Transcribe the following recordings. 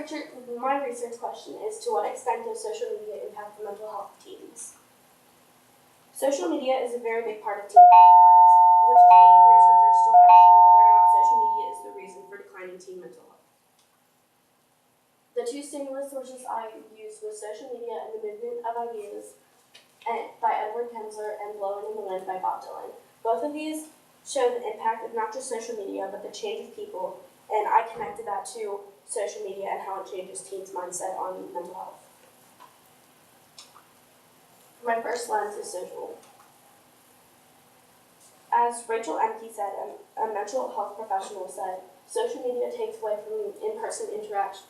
research question is, to what extent does social media impact the mental health of teens? Social media is a very big part of teenage lives, which is leading researchers to question whether or not social media is the reason for declining teen mental health. The two stimulus sources I used was Social Media and the Movement of Ideas by Edward Kensler and Blowing in the Wind by Bob Dylan. Both of these show the impact of not just social media, but the change of people, and I connected that to social media and how it changes teens' mindset on mental health. My first lens is social. As Rachel Emke said, a mental health professional said, social media takes away from in-person interactions,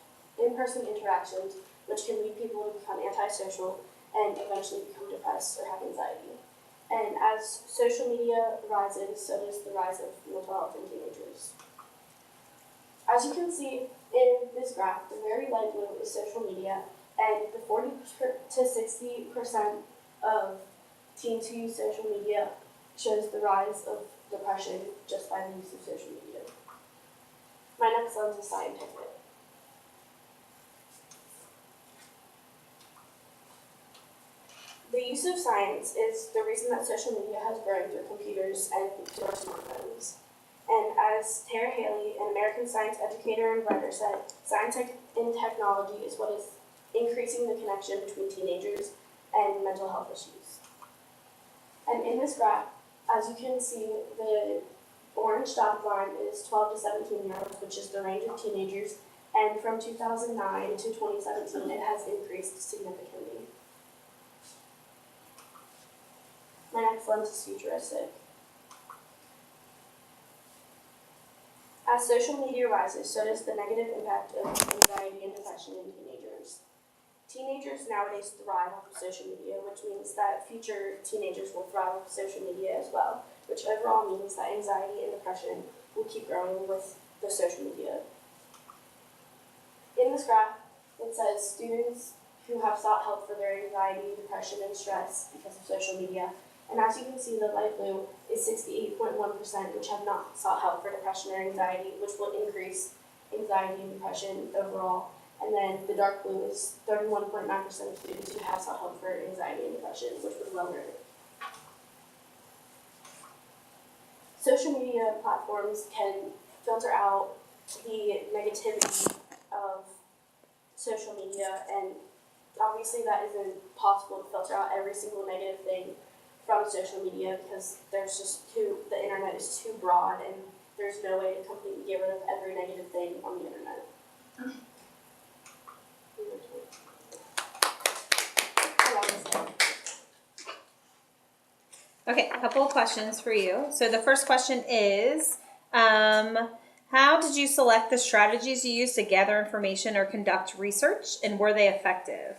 which can lead people to become antisocial and eventually become depressed or have anxiety. And as social media rises, so does the rise of mental health in teenagers. As you can see in this graph, the very light blue is social media, and the 40 to 60% of teens who use social media shows the rise of depression just by the use of social media. My next lens is scientific. The use of science is the reason that social media has grown through computers and through our smartphones. And as Tara Haley, an American science educator and writer, said, science and technology is what is increasing the connection between teenagers and mental health issues. And in this graph, as you can see, the orange dotted line is 12 to 17-year-olds, which is the range of teenagers, and from 2009 to 2017, it has increased significantly. My next lens is futuristic. As social media rises, so does the negative impact of anxiety and depression in teenagers. Teenagers nowadays thrive off of social media, which means that future teenagers will thrive off of social media as well, which overall means that anxiety and depression will keep growing with the social media. In this graph, it says students who have sought help for their anxiety, depression, and stress because of social media. And as you can see, the light blue is 68.1%, which have not sought help for depression or anxiety, which will increase anxiety and depression overall. And then the dark blue is 31.9% of students who have sought help for anxiety and depression, which would lower it. Social media platforms can filter out the negativity of social media, and obviously that isn't possible to filter out every single negative thing from social media because the internet is too broad and there's no way to completely get rid of every negative thing on the internet. Okay, a couple of questions for you. So the first question is, how did you select the strategies you used to gather information or conduct research, and were they effective?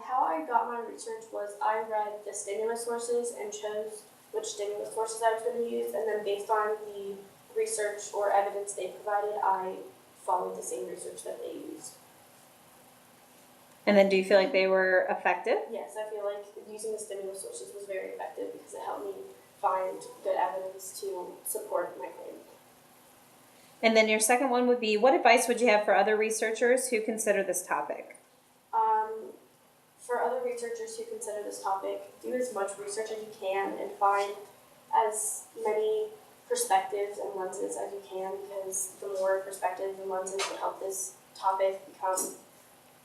How I got my research was I read the stimulus sources and chose which stimulus sources I was going to use, and then based on the research or evidence they provided, I followed the same research that they used. And then do you feel like they were effective? Yes, I feel like using the stimulus sources was very effective because it helped me find good evidence to support my claim. And then your second one would be, what advice would you have for other researchers who consider this topic? For other researchers who consider this topic, do as much research as you can and find as many perspectives and lenses as you can, because the more perspectives and lenses would help this topic become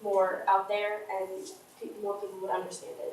more out there and more people would understand it.